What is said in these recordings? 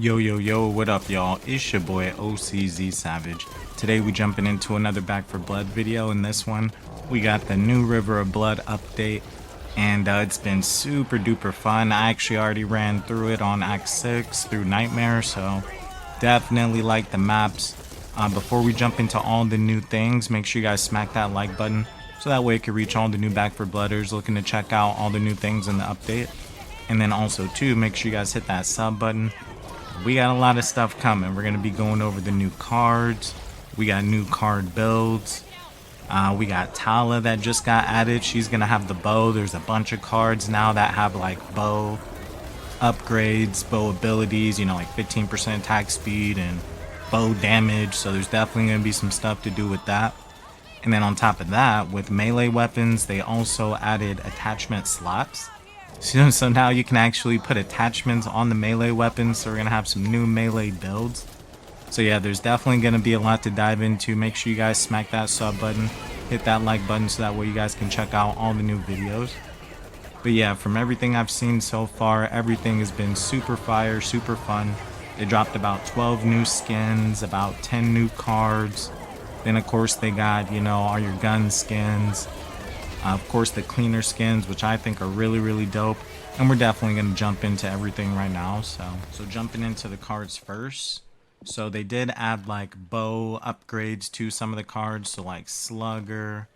Yo, what up, y'all? It's your boy OCZ Savage. Today we jumping into another Back for Blood video. In this one, we got the new River of Blood update, and it's been super duper fun. I actually already ran through it on Act 6 through Nightmare, so definitely like the maps. Before we jump into all the new things, make sure you guys smack that like button so that way it can reach all the new Back for Blooders looking to check out all the new things in the update. And then also too, make sure you guys hit that sub button. We got a lot of stuff coming. We're going to be going over the new cards. We got new card builds. We got Tala that just got added. She's going to have the bow. There's a bunch of cards now that have like bow upgrades, bow abilities, you know, like 15% attack speed and bow damage. So there's definitely going to be some stuff to do with that. And then on top of that, with melee weapons, they also added attachment slots. So now you can actually put attachments on the melee weapons, so we're going to have some new melee builds. So yeah, there's definitely going to be a lot to dive into. Make sure you guys smack that sub button, hit that like button so that way you guys can check out all the new videos. But yeah, from everything I've seen so far, everything has been super fire, super fun. They dropped about 12 new skins, about 10 new cards. Then of course they got, you know, all your gun skins. Of course, the cleaner skins, which I think are really dope. And we're definitely going to jump into everything right now. So jumping into the cards first. So they did add like bow upgrades to some of the cards. So like Slugger.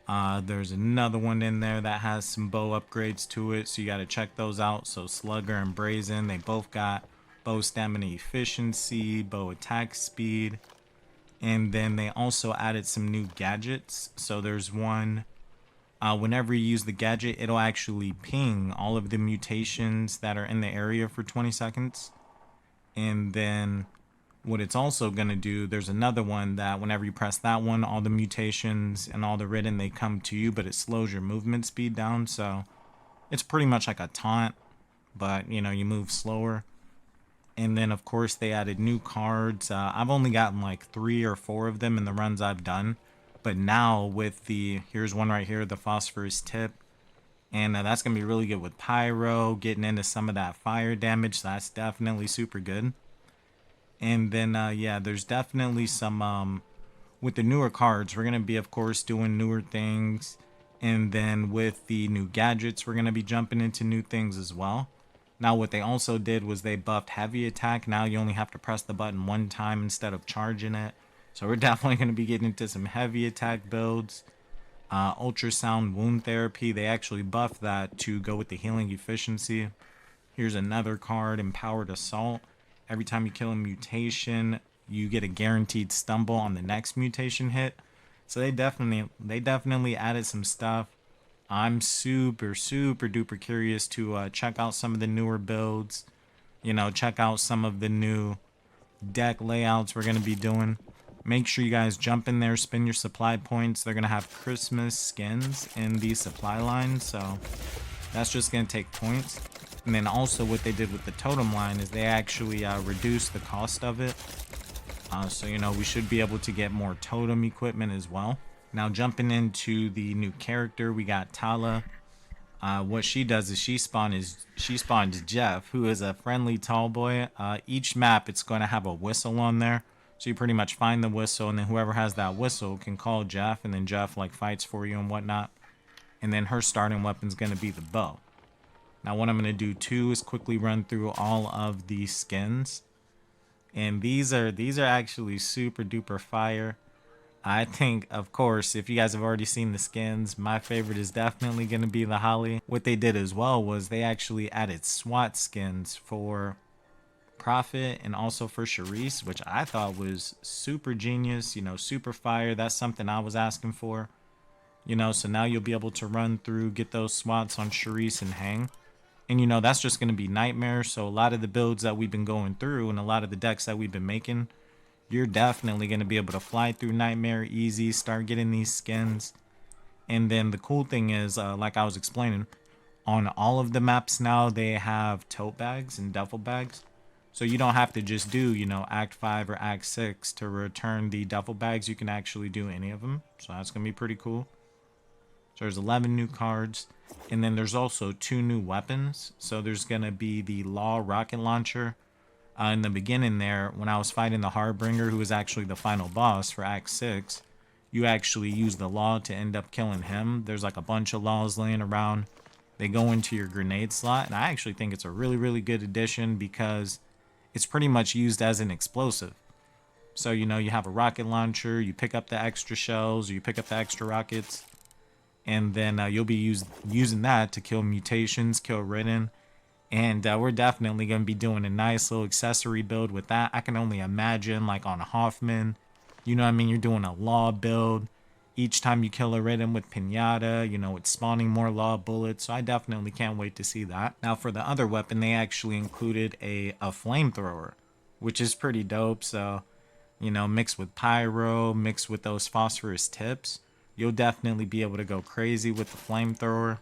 There's another one in there that has some bow upgrades to it. So you got to check those out. So Slugger and Brazen, they both got bow stamina efficiency, bow attack speed. And then they also added some new gadgets. So there's one... whenever you use the gadget, it'll actually ping all of the mutations that are in the area for 20 seconds. And then what it's also going to do, there's another one that whenever you press that one, all the mutations and all the written, they come to you, but it slows your movement speed down. So it's pretty much like a taunt, but you know, you move slower. And then of course they added new cards. I've only gotten like 3 or 4 of them in the runs I've done. But now with the, here's one right here, the phosphorus tip. And that's going to be really good with pyro, getting into some of that fire damage. So that's definitely super good. And then, yeah, there's definitely some, with the newer cards, we're going to be, of course, doing newer things. And then with the new gadgets, we're going to be jumping into new things as well. Now, what they also did was they buffed heavy attack. Now you only have to press the button one time instead of charging it. So we're definitely going to be getting into some heavy attack builds. Ultrasound wound therapy, they actually buffed that to go with the healing efficiency. Here's another card, empowered assault. Every time you kill a mutation, you get a guaranteed stumble on the next mutation hit. So they definitely added some stuff. I'm super duper curious to check out some of the newer builds. You know, check out some of the new deck layouts we're going to be doing. Make sure you guys jump in there, spend your supply points. They're going to have Christmas skins in the supply line, so that's just going to take points. And then also what they did with the totem line is they actually reduced the cost of it. So, you know, we should be able to get more totem equipment as well. Now, jumping into the new character, we got Tala. What she does is she spawns Jeff, who is a friendly tall boy. Each map, it's going to have a whistle on there. So you pretty much find the whistle, and then whoever has that whistle can call Jeff, and then Jeff like fights for you and whatnot. And then her starting weapon is going to be the bow. Now what I'm going to do too is quickly run through all of the skins. And these are actually super duper fire. I think, of course, if you guys have already seen the skins, my favorite is definitely going to be the Holly. What they did as well was they actually added SWAT skins for Prophet and also for Charisse, which I thought was super genius, you know, super fire. That's something I was asking for, you know. So now you'll be able to run through, get those swats on Charisse and Hang. And you know, that's just going to be Nightmare. So a lot of the builds that we've been going through and a lot of the decks that we've been making, you're definitely going to be able to fly through Nightmare easy, start getting these skins. And then the cool thing is, like I was explaining, on all of the maps now they have tote bags and duffel bags. So you don't have to just do, you know, Act 5 or Act 6 to return the duffel bags. You can actually do any of them. So that's going to be pretty cool. So there's 11 new cards. And then there's also 2 new weapons. So there's going to be the Law rocket launcher. in the beginning there, when I was fighting the Harbinger, who was actually the final boss for Act 6, you actually use the law to end up killing him. There's like a bunch of laws laying around. They go into your grenade slot, and I actually think it's a really, really good addition because it's pretty much used as an explosive. So, you know, you have a rocket launcher, you pick up the extra shells, or you pick up the extra rockets, and then you'll be using that to kill mutations, kill Ridden. And we're definitely going to be doing a nice little accessory build with that. I can only imagine, like on Hoffman, you know what I mean? You're doing a law build. Each time you kill a Ridden with Pinata, you know, it's spawning more law bullets. So I definitely can't wait to see that. Now for the other weapon, they actually included a flamethrower, which is pretty dope. So, you know, mixed with pyro, mixed with those phosphorus tips, you'll definitely be able to go crazy with the flamethrower.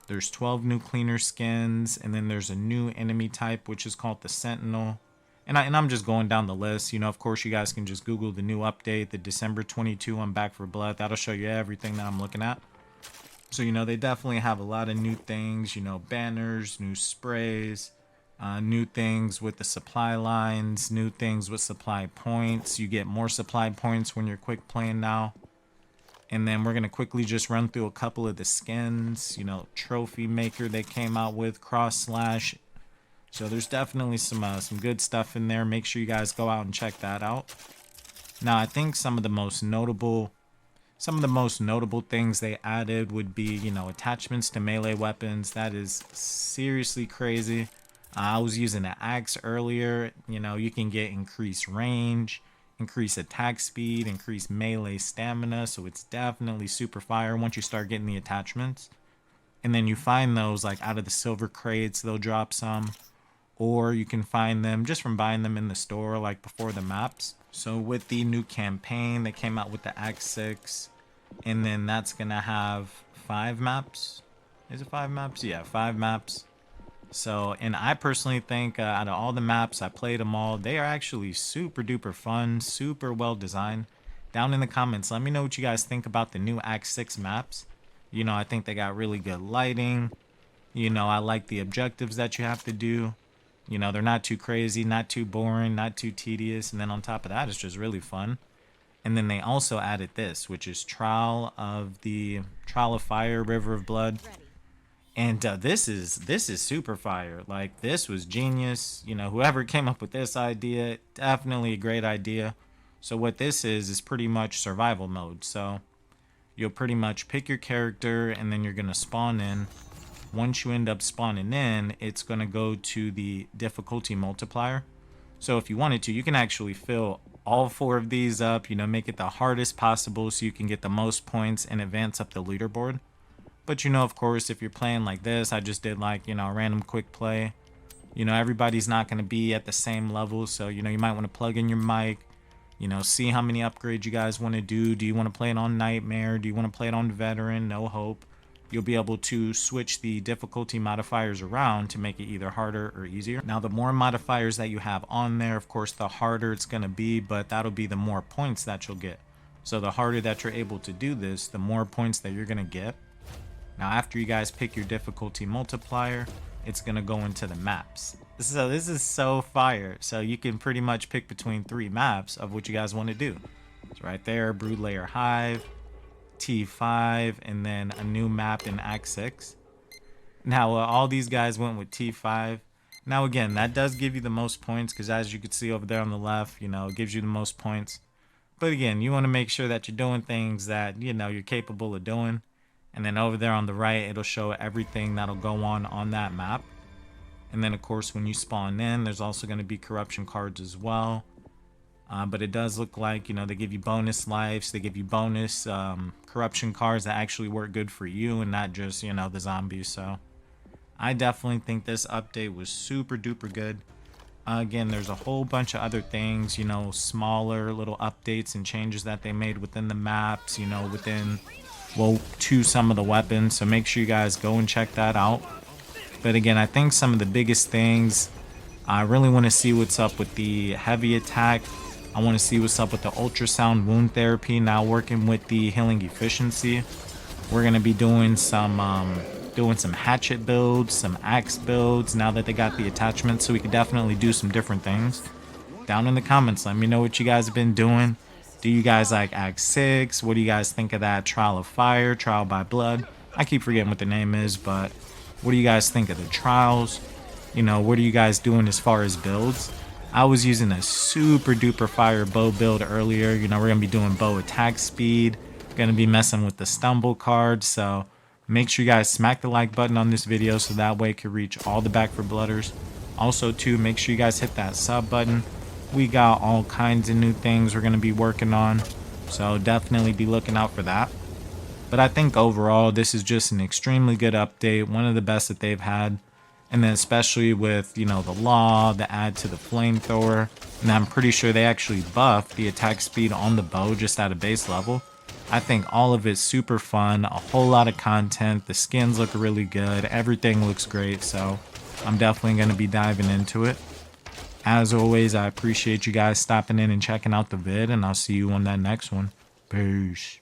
There's 12 new cleaner skins, and then there's a new enemy type, which is called the Sentinel. And I'm just going down the list. You know, of course, you guys can just Google the new update, the December 22 on Back for Blood. That'll show you everything that I'm looking at. So, you know, they definitely have a lot of new things, you know, banners, new sprays, new things with the supply lines, new things with supply points. You get more supply points when you're quick playing now. And then we're going to quickly just run through a couple of the skins, you know, Trophy Maker they came out with, Cross Slash. So there's definitely some good stuff in there. Make sure you guys go out and check that out. Now, I think some of the most notable things they added would be, you know, attachments to melee weapons. That is seriously crazy. I was using an axe earlier. You know, you can get increased range, increase attack speed, increase melee stamina, so it's definitely super fire once you start getting the attachments. And then you find those like out of the silver crates, they'll drop some, or you can find them just from buying them in the store like before the maps. So with the new campaign, they came out with the Act 6, and then that's gonna have 5 maps. Is it 5 maps? Yeah, 5 maps. So, and I personally think out of all the maps, I played them all, they are actually super duper fun, super well designed. Down in the comments, let me know what you guys think about the new Act 6 maps. You know, I think they got really good lighting. You know, I like the objectives that you have to do. You know, they're not too crazy, not too boring, not too tedious. And then on top of that, it's just really fun. And then they also added this, which is Trial of Fire, River of Blood. And this is super fire. Like, this was genius. You know, whoever came up with this idea, definitely a great idea. So what this is pretty much survival mode. So you'll pretty much pick your character, and then you're gonna spawn in. Once you end up spawning in, it's gonna go to the difficulty multiplier. So if you wanted to, you can actually fill all 4 of these up, you know, make it the hardest possible so you can get the most points and advance up the leaderboard. But, you know, of course, if you're playing like this, I just did like, you know, a random quick play. You know, everybody's not going to be at the same level. So, you know, you might want to plug in your mic, you know, see how many upgrades you guys want to do. Do you want to play it on Nightmare? Do you want to play it on Veteran? No Hope. You'll be able to switch the difficulty modifiers around to make it either harder or easier. Now, the more modifiers that you have on there, of course, the harder it's going to be, but that'll be the more points that you'll get. So the harder that you're able to do this, the more points that you're going to get. Now, after you guys pick your difficulty multiplier, it's going to go into the maps. So this is so fire. So you can pretty much pick between 3 maps of what you guys want to do. It's right there, Broodlayer Hive, T5, and then a new map in Act 6. Now, all these guys went with T5. Now, again, that does give you the most points because as you can see over there on the left, you know, it gives you the most points. But again, you want to make sure that you're doing things that, you know, you're capable of doing. And then over there on the right, it'll show everything that'll go on that map. And then, of course, when you spawn in, there's also going to be corruption cards as well. But it does look like, you know, they give you bonus lives. They give you bonus corruption cards that actually work good for you and not just, you know, the zombies. So I definitely think this update was super duper good. Again, there's a whole bunch of other things, you know, smaller little updates and changes that they made within the maps, you know, within... well, to some of the weapons, so make sure you guys go and check that out. But again, I think some of the biggest things, I really want to see what's up with the heavy attack. I want to see what's up with the ultrasound wound therapy now working with the healing efficiency. We're going to be doing some doing some hatchet builds, some axe builds now that they got the attachment, so we could definitely do some different things. Down in the comments, let me know what you guys have been doing. Do you guys like Act 6? What do you guys think of that Trial of Fire, Trial by Blood? I keep forgetting what the name is, but what do you guys think of the trials? You know, what are you guys doing as far as builds? I was using a super duper fire bow build earlier. You know, we're going to be doing bow attack speed. Going to be messing with the stumble card. So make sure you guys smack the like button on this video so that way it can reach all the Back for Blooders. Also, too, make sure you guys hit that sub button. We got all kinds of new things we're going to be working on, so definitely be looking out for that. But I think overall this is just an extremely good update, one of the best that they've had. And then especially with, you know, the law, the add to the flamethrower, and I'm pretty sure they actually buffed the attack speed on the bow just at a base level. I think all of it's super fun, a whole lot of content, the skins look really good, everything looks great, so I'm definitely going to be diving into it. As always, I appreciate you guys stopping in and checking out the vid, and I'll see you on that next one. Peace.